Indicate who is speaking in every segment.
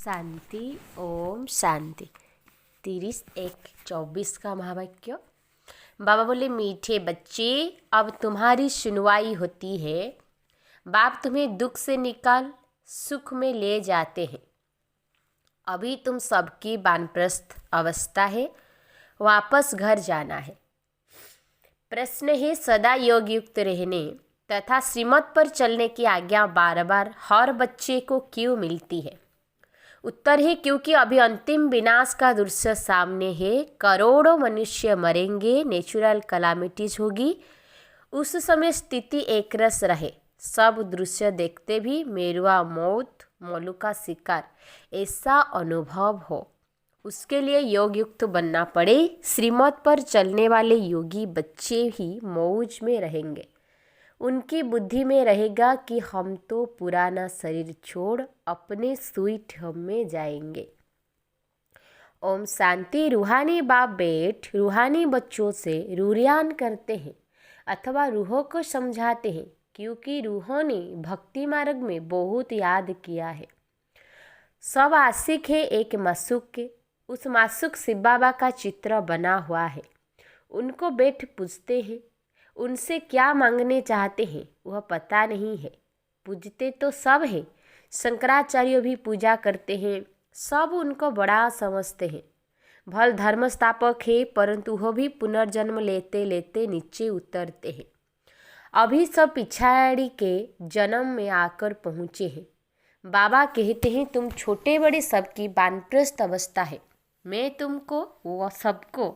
Speaker 1: शांति। ओम शांति। 31:24 का महावाक्य। बाबा बोले, मीठे बच्चे, अब तुम्हारी सुनवाई होती है। बाप तुम्हें दुख से निकाल सुख में ले जाते हैं। अभी तुम सबकी वानप्रस्थ अवस्था है, वापस घर जाना है। प्रश्न है, सदा योग युक्त रहने तथा श्रीमत पर चलने की आज्ञा बार बार हर बच्चे को क्यों मिलती है? उत्तर है, क्योंकि अभी अंतिम विनाश का दृश्य सामने है। करोड़ों मनुष्य मरेंगे, नेचुरल कलामिटीज होगी। उस समय स्थिति एक रस रहे, सब दृश्य देखते भी मेरुआ मौत मौलू का शिकार ऐसा अनुभव हो, उसके लिए योग युक्त बनना पड़े। श्रीमत पर चलने वाले योगी बच्चे ही मौज में रहेंगे। उनकी बुद्धि में रहेगा कि हम तो पुराना शरीर छोड़ अपने स्वीट होम में जाएंगे। ओम शांति। रूहानी बाप बेट रूहानी बच्चों से रूरियान करते हैं अथवा रूहों को समझाते हैं, क्योंकि रूहों ने भक्ति मार्ग में बहुत याद किया है। सब आशिक है एक मासूक के। उस मासूक शिव बाबा का चित्र बना हुआ है। उनको बेट पूजते हैं, उनसे क्या मांगने चाहते हैं वह पता नहीं है। पूजते तो सब है, शंकराचार्य भी पूजा करते हैं, सब उनको बड़ा समझते हैं। भल धर्म स्थापक है, परंतु वह भी पुनर्जन्म लेते लेते नीचे उतरते हैं। अभी सब पिछाड़ी के जन्म में आकर पहुँचे हैं। बाबा कहते हैं, तुम छोटे बड़े सबकी वानप्रस्थ अवस्था है। मैं तुमको वह सबको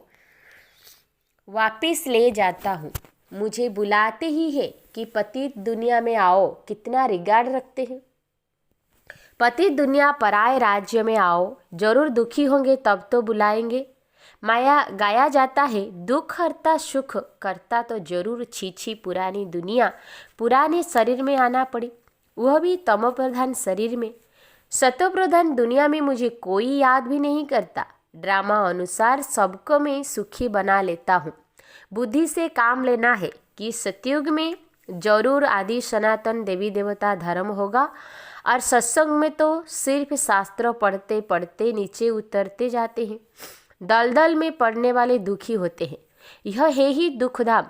Speaker 1: वापिस ले जाता हूँ। मुझे बुलाते ही है कि पतित दुनिया में आओ, कितना रिगार्ड रखते हैं। पतित दुनिया पराए राज्य में आओ, जरूर दुखी होंगे तब तो बुलाएंगे। माया गाया जाता है, दुख हरता सुख करता तो जरूर छी पुरानी दुनिया, पुराने शरीर में आना पड़े, वह भी तमो प्रधान शरीर में। सतो प्रधान दुनिया में मुझे कोई याद भी नहीं करता। ड्रामा अनुसार सबको मैं सुखी बना लेता हूँ। बुद्धि से काम लेना है कि सतयुग में जरूर आदि सनातन देवी देवता धर्म होगा, और सत्संग में तो सिर्फ शास्त्र पढ़ते पढ़ते नीचे उतरते जाते हैं। दलदल में पड़ने वाले दुखी होते हैं। यह है ही दुखधाम,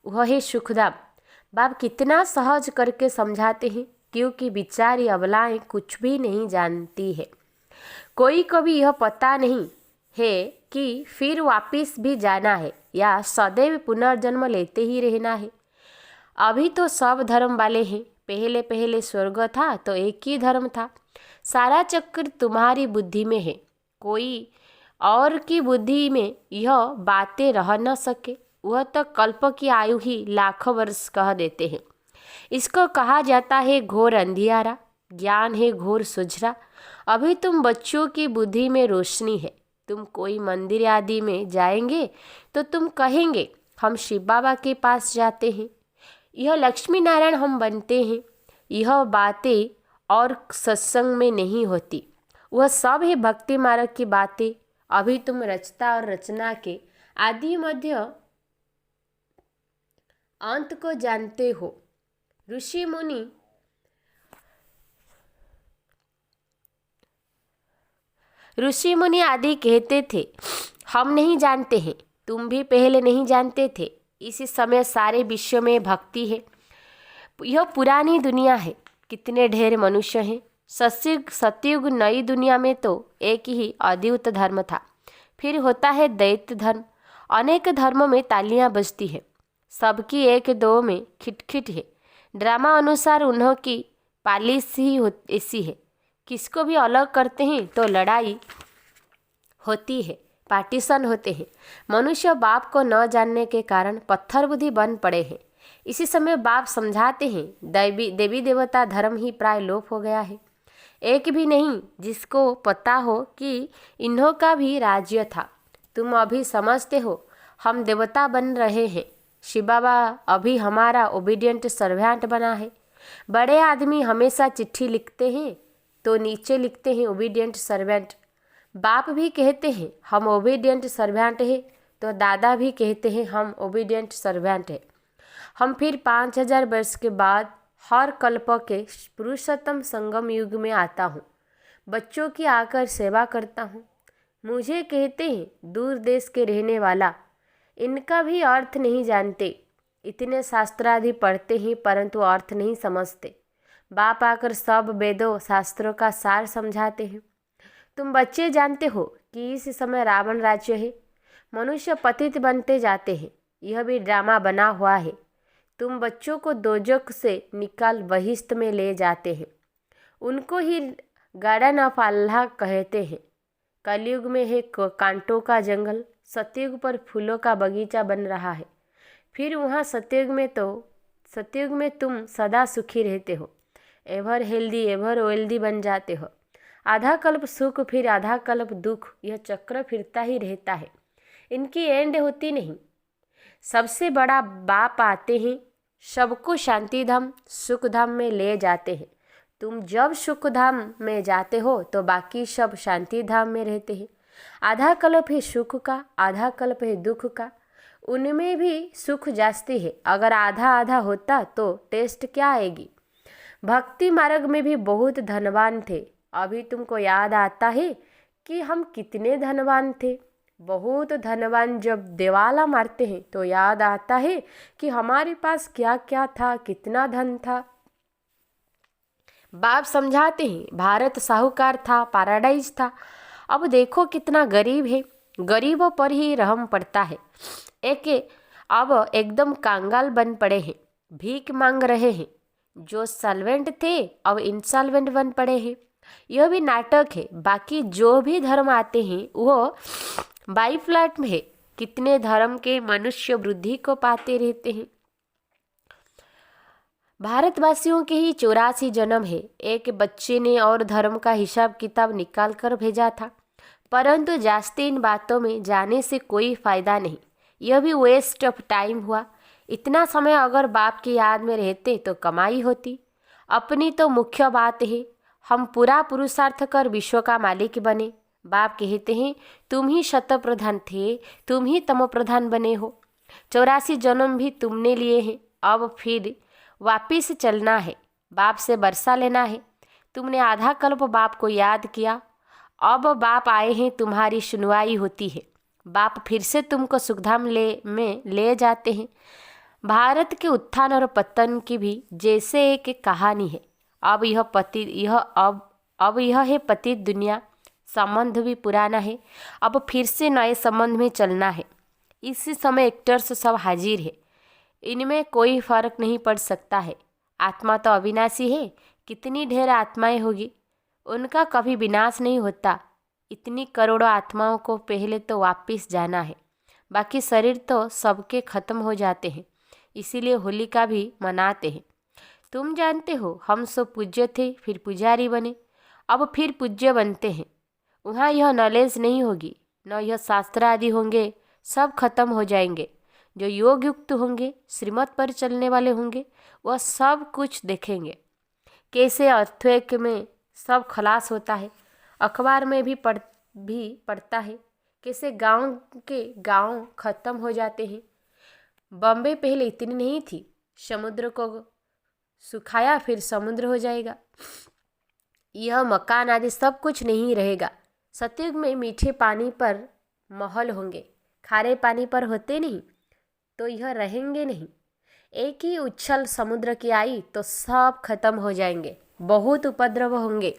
Speaker 1: वह है सुखधाम। बाप कितना सहज करके समझाते हैं, क्योंकि बिचारी अबलाएं कुछ भी नहीं जानती है। कोई को भी यह पता नहीं है कि फिर वापिस भी जाना है या सदैव पुनर्जन्म लेते ही रहना है। अभी तो सब धर्म वाले हैं। पहले पहले स्वर्ग था तो एक ही धर्म था। सारा चक्र तुम्हारी बुद्धि में है, कोई और की बुद्धि में यह बातें रह न सके। वह तो कल्प की आयु ही लाखों वर्ष कह देते हैं। इसको कहा जाता है घोर अंधियारा, ज्ञान है घोर सुझरा। अभी तुम बच्चों की बुद्धि में रोशनी है। तुम कोई मंदिर आदि में जाएंगे तो तुम कहेंगे, हम शिव बाबा के पास जाते हैं, यह लक्ष्मी नारायण हम बनते हैं। यह बातें और सत्संग में नहीं होती, वह सब है भक्ति मार्ग की बातें। अभी तुम रचता और रचना के आदि मध्य अंत को जानते हो। ऋषि मुनि आदि कहते थे, हम नहीं जानते हैं, तुम भी पहले नहीं जानते थे। इसी समय सारे विश्व में भक्ति है। यह पुरानी दुनिया है, कितने ढेर मनुष्य हैं। सतयुग नई दुनिया में तो एक ही अद्वित धर्म था, फिर होता है दैत्य धर्म। अनेक धर्मों में तालियां बजती है, सबकी एक दो में खिटखिट है। ड्रामा अनुसार उन्हों की पालिश ही ऐसी है। किसको भी अलग करते हैं तो लड़ाई होती है, पार्टीशन होते हैं। मनुष्य बाप को न जानने के कारण पत्थर बुद्धि बन पड़े हैं। इसी समय बाप समझाते हैं, देवी देवता धर्म ही प्राय लोप हो गया है। एक भी नहीं जिसको पता हो कि इन्हों का भी राज्य था। तुम अभी समझते हो हम देवता बन रहे हैं। शिव बाबा अभी हमारा ओबीडियंट सर्वेंट बना है। बड़े आदमी हमेशा चिट्ठी लिखते हैं तो नीचे लिखते हैं ओबीडियंट सर्वेंट। बाप भी कहते हैं हम ओबीडियंट सर्वेंट है, तो दादा भी कहते हैं हम ओबीडियंट सर्वेंट है। हम फिर 5000 वर्ष के बाद हर कल्प के पुरुषोत्तम संगम युग में आता हूँ। बच्चों की आकर सेवा करता हूँ। मुझे कहते हैं दूर देश के रहने वाला, इनका भी अर्थ नहीं जानते। इतने शास्त्रादि पढ़ते हैं परंतु अर्थ नहीं समझते। बाप आकर सब वेदों शास्त्रों का सार समझाते हैं। तुम बच्चे जानते हो कि इस समय रावण राज्य है, मनुष्य पतित बनते जाते हैं। यह भी ड्रामा बना हुआ है। तुम बच्चों को दोजख से निकाल बहिश्त में ले जाते हैं। उनको ही गार्डन ऑफ अल्लाह कहते हैं। कलयुग में है कांटों का जंगल, सतयुग पर फूलों का बगीचा बन रहा है। फिर वहाँ सतयुग में तुम सदा सुखी रहते हो, एवर हेल्दी एवर वेल्दी बन जाते हो। आधा कल्प सुख फिर आधा कल्प दुख, यह चक्र फिरता ही रहता है, इनकी एंड होती नहीं। सबसे बड़ा बाप आते हैं, सबको शांति धाम सुख धाम में ले जाते हैं। तुम जब सुख धाम में जाते हो तो बाकी सब शांति धाम में रहते हैं। आधा कल्प है सुख का, आधा कल्प है दुख का। उनमें भी सुख जास्ती है। अगर आधा आधा होता तो टेस्ट क्या आएगी। भक्ति मार्ग में भी बहुत धनवान थे। अभी तुमको याद आता है कि हम कितने धनवान थे। बहुत धनवान जब दिवाला मारते हैं तो याद आता है कि हमारे पास क्या क्या था, कितना धन था। बाप समझाते हैं भारत साहूकार था, पैराडाइज था। अब देखो कितना गरीब है, गरीबों पर ही रहम पड़ता है। अब एकदम कांगाल बन पड़े हैं, भीख मांग रहे हैं। जो सॉल्वेंट थे अब इंसॉल्वेंट बन पड़े हैं। यह भी नाटक है। बाकी जो भी धर्म आते हैं वो बाई फ्लैट में है। कितने धर्म के मनुष्य वृद्धि को पाते रहते हैं। भारतवासियों के ही 84 जन्म है। एक बच्चे ने और धर्म का हिसाब किताब निकाल कर भेजा था, परंतु जास्ती इन बातों में जाने से कोई फ़ायदा नहीं। यह भी वेस्ट ऑफ टाइम हुआ। इतना समय अगर बाप की याद में रहते तो कमाई होती। अपनी तो मुख्य बात है हम पूरा पुरुषार्थ कर विश्व का मालिक बने। बाप कहते हैं तुम ही शत प्रधान थे, तुम ही तमो प्रधान बने हो। 84 जन्म भी तुमने लिए हैं। अब फिर वापिस चलना है, बाप से बरसा लेना है। तुमने आधा कल्प बाप को याद किया, अब बाप आए हैं, तुम्हारी सुनवाई होती है। बाप फिर से तुमको सुखधाम में ले जाते हैं। भारत के उत्थान और पतन की भी जैसे एक कहानी है। अब यह है पतित दुनिया। संबंध भी पुराना है, अब फिर से नए संबंध में चलना है। इसी समय एक्टर्स सब हाजिर है, इनमें कोई फर्क नहीं पड़ सकता है। आत्मा तो अविनाशी है, कितनी ढेर आत्माएं होगी, उनका कभी विनाश नहीं होता। इतनी करोड़ों आत्माओं को पहले तो वापस जाना है, बाकी शरीर तो सबके खत्म हो जाते हैं। इसीलिए होलिका भी मनाते हैं। तुम जानते हो हम सब पूज्य थे, फिर पुजारी बने, अब फिर पूज्य बनते हैं। वहाँ यह नॉलेज नहीं होगी, न यह शास्त्र आदि होंगे, सब खत्म हो जाएंगे। जो योग युक्त होंगे, श्रीमत पर चलने वाले होंगे, वह सब कुछ देखेंगे। कैसे अर्थक्वेक में सब खलास होता है, अखबार में भी पढ़ता है। कैसे गांव खत्म हो जाते हैं। बॉम्बे पहले इतनी नहीं थी, समुद्र को सुखाया फिर समुद्र हो जाएगा। यह मकान आदि सब कुछ नहीं रहेगा। सतयुग में मीठे पानी पर महल होंगे, खारे पानी पर होते नहीं, तो यह रहेंगे नहीं। एक ही उछल समुद्र की आई तो सब खत्म हो जाएंगे। बहुत उपद्रव होंगे,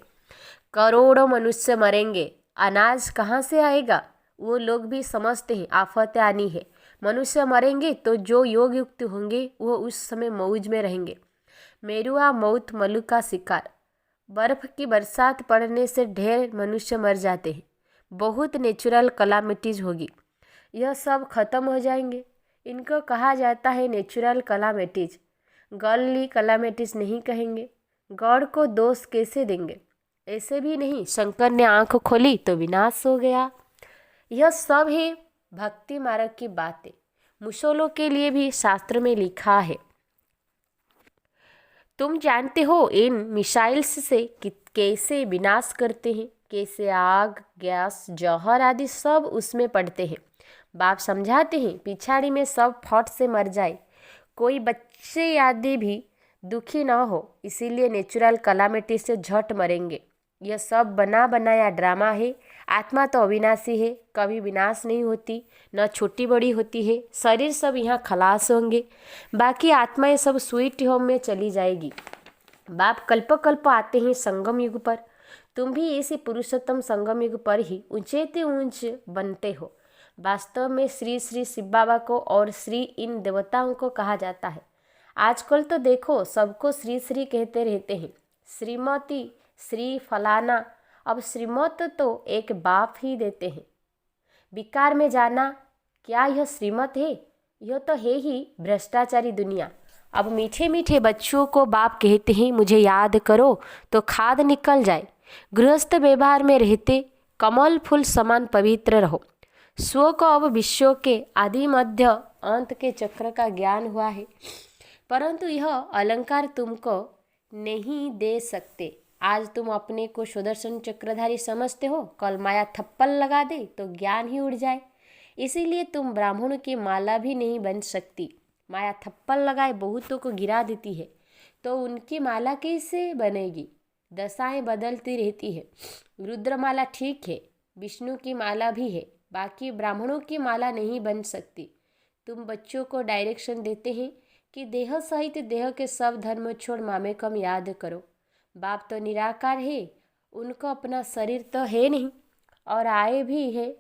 Speaker 1: करोड़ों मनुष्य मरेंगे। अनाज कहाँ से आएगा? वो लोग भी समझते हैं आफत आनी है। मनुष्य मरेंगे तो जो योग युक्त होंगे वो उस समय मौज में रहेंगे। मेरुआ मौत मलु का शिकार। बर्फ की बरसात पड़ने से ढेर मनुष्य मर जाते हैं। बहुत नेचुरल कलामिटीज होगी, यह सब खत्म हो जाएंगे। इनको कहा जाता है नेचुरल कलामिटीज। गॉडली कलामिटीज नहीं कहेंगे। गॉड को दोष कैसे देंगे? ऐसे भी नहीं, शंकर ने आंख खोली तो विनाश हो गया। यह सब है भक्ति मार्ग की बातें। मुसोलों के लिए भी शास्त्र में लिखा है। तुम जानते हो इन मिसाइल्स से कैसे विनाश करते हैं, कैसे आग, गैस, जहर आदि सब उसमें पड़ते हैं। बाप समझाते हैं पिछाड़ी में सब फट से मर जाए, कोई बच्चे आदि भी दुखी ना हो। इसीलिए नेचुरल कलामिटी से झट मरेंगे। यह सब बना बनाया ड्रामा है। आत्मा तो अविनाशी है, कभी विनाश नहीं होती, न छोटी बड़ी होती है। शरीर सब यहाँ खलास होंगे, बाकी आत्मा ये सब स्वीट होम में चली जाएगी। बाप कल्प कल्प आते हैं संगम युग पर। तुम भी इसी पुरुषोत्तम संगम युग पर ही ऊंचे ते ऊंच बनते हो। वास्तव में श्री श्री शिव बाबा को और श्री इन देवताओं को कहा जाता है। आजकल तो देखो सबको श्री श्री कहते रहते हैं, श्रीमती, श्री फलाना। अब श्रीमत तो एक बाप ही देते हैं। विकार में जाना, क्या यह श्रीमत है? यह तो है ही भ्रष्टाचारी दुनिया। अब मीठे मीठे बच्चों को बाप कहते हैं मुझे याद करो तो खाद निकल जाए। गृहस्थ व्यवहार में रहते कमल फूल समान पवित्र रहो। स्व को अब विश्व के आदि मध्य अंत के चक्र का ज्ञान हुआ है, परंतु यह अलंकार तुमको नहीं दे सकते। आज तुम अपने को सुदर्शन चक्रधारी समझते हो, कल माया थप्पड़ लगा दे तो ज्ञान ही उड़ जाए। इसीलिए तुम ब्राह्मणों की माला भी नहीं बन सकती। माया थप्पड़ लगाए बहुतों को गिरा देती है, तो उनकी माला कैसे बनेगी? दशाएं बदलती रहती है। रुद्रमाला ठीक है, विष्णु की माला भी है, बाकी ब्राह्मणों की माला नहीं बन सकती। तुम बच्चों को डायरेक्शन देते हैं कि देह सहित देह के सब धर्म छोड़ मामेकम याद करो। बाप तो निराकार है, उनको अपना शरीर तो है नहीं, और आए भी है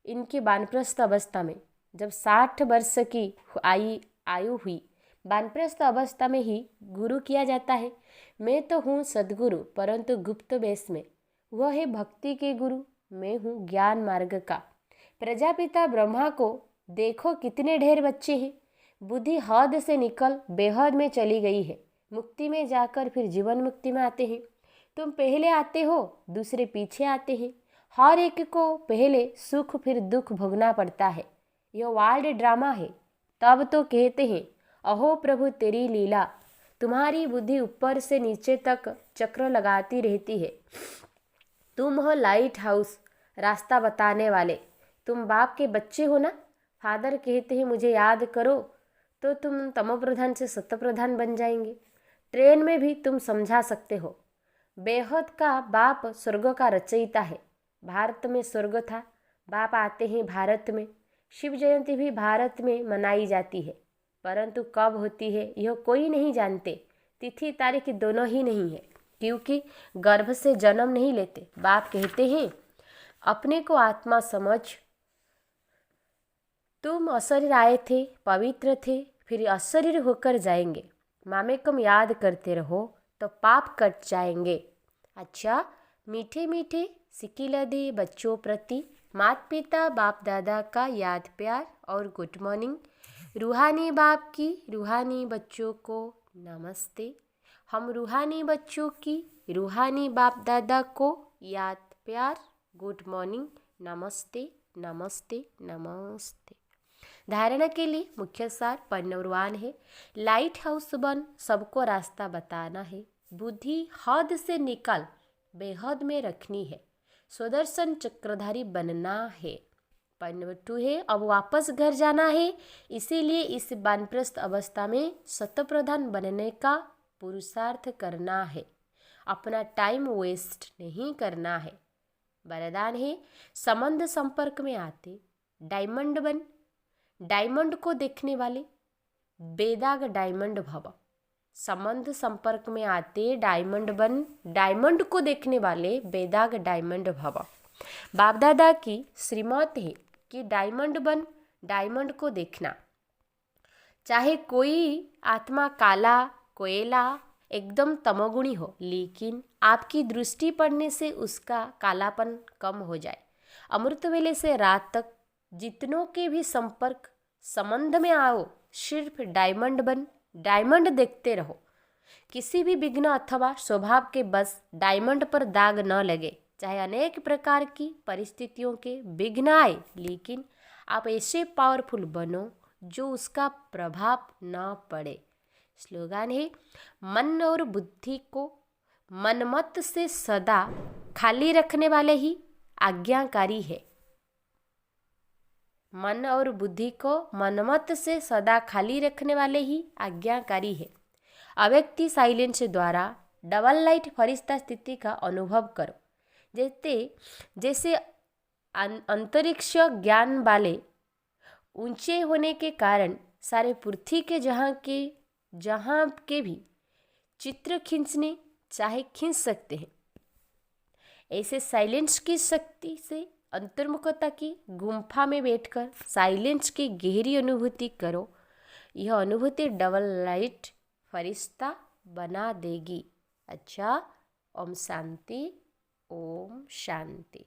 Speaker 1: इनकी वानप्रस्थ अवस्था में। जब 60 वर्ष की आयु हुई, वानप्रस्थ अवस्था में ही गुरु किया जाता है। मैं तो हूँ सद्गुरु, परंतु गुप्त वेश में। वह है भक्ति के गुरु, मैं हूँ ज्ञान मार्ग का। प्रजापिता ब्रह्मा को देखो कितने ढेर बच्चे हैं। बुद्धि हद से निकल बेहद में चली गई है। मुक्ति में जाकर फिर जीवन मुक्ति में आते हैं। तुम पहले आते हो, दूसरे पीछे आते हैं। हर एक को पहले सुख फिर दुख भोगना पड़ता है। यह वर्ल्ड ड्रामा है। तब तो कहते हैं अहो प्रभु तेरी लीला। तुम्हारी बुद्धि ऊपर से नीचे तक चक्र लगाती रहती है। तुम हो लाइट हाउस, रास्ता बताने वाले। तुम बाप के बच्चे हो ना। फादर कहते हैं मुझे याद करो, तो तुम तमोप्रधान से सत्यप्रधान बन जाएंगे। ट्रेन में भी तुम समझा सकते हो। बेहद का बाप स्वर्ग का रचयिता है। भारत में स्वर्ग था, बाप आते हैं भारत में। शिव जयंती भी भारत में मनाई जाती है, परंतु कब होती है यह कोई नहीं जानते। तिथि तारीख दोनों ही नहीं है, क्योंकि गर्भ से जन्म नहीं लेते। बाप कहते हैं अपने को आत्मा समझ। तुम अशरीर आए थे, पवित्र थे, फिर अशरीर होकर जाएंगे। मामेकम याद करते रहो तो पाप कट जाएंगे। अच्छा, मीठे मीठे सिकिलदे बच्चों प्रति माता पिता बाप दादा का याद प्यार और गुड मॉर्निंग। रूहानी बाप की रूहानी बच्चों को नमस्ते। हम रूहानी बच्चों की रूहानी बाप दादा को याद प्यार, गुड मॉर्निंग, नमस्ते नमस्ते नमस्ते। धारणा के लिए मुख्य सार पन्नवान है। लाइट हाउस बन सबको रास्ता बताना है। बुद्धि हद से निकल बेहद में रखनी है। सुदर्शन चक्रधारी बनना है। पॉइंट 2 है अब वापस घर जाना है। इसीलिए इस वानप्रस्थ अवस्था में सतप्रधान बनने का पुरुषार्थ करना है। अपना टाइम वेस्ट नहीं करना है। वरदान है संबंध संपर्क में आते डायमंड बन। डायमंड को देखने वाले बेदाग डायमंड भव। संबंध संपर्क में आते डायमंड बन। डायमंड को देखने वाले बेदाग डायमंड भव। बाप दादा की श्रीमत है कि डायमंड बन, डायमंड को देखना। चाहे कोई आत्मा काला कोयला एकदम तमोगुणी हो, लेकिन आपकी दृष्टि पड़ने से उसका कालापन कम हो जाए। अमृत वेले से रात तक जितनों के भी संपर्क संबंध में आओ, सिर्फ डायमंड बन, डायमंड देखते रहो। किसी भी विघ्न अथवा स्वभाव के बस डायमंड पर दाग न लगे। चाहे अनेक प्रकार की परिस्थितियों के विघ्न आए, लेकिन आप ऐसे पावरफुल बनो जो उसका प्रभाव न पड़े। स्लोगन है मन और बुद्धि को मनमत से सदा खाली रखने वाले ही आज्ञाकारी है। मन और बुद्धि को मनमत से सदा खाली रखने वाले ही आज्ञाकारी है। अव्यक्ति साइलेंस द्वारा डबल लाइट फरिश्ता स्थिति का अनुभव करो। जैसे अंतरिक्ष ज्ञान वाले ऊंचे होने के कारण सारे पृथ्वी के जहाँ के भी चित्र खींचने चाहे खींच सकते हैं, ऐसे साइलेंस की शक्ति से अंतर्मुखता की गुम्फा में बैठकर साइलेंस की गहरी अनुभूति करो। यह अनुभूति डबल लाइट फरिश्ता बना देगी। अच्छा, ओम शांति, ओम शांति।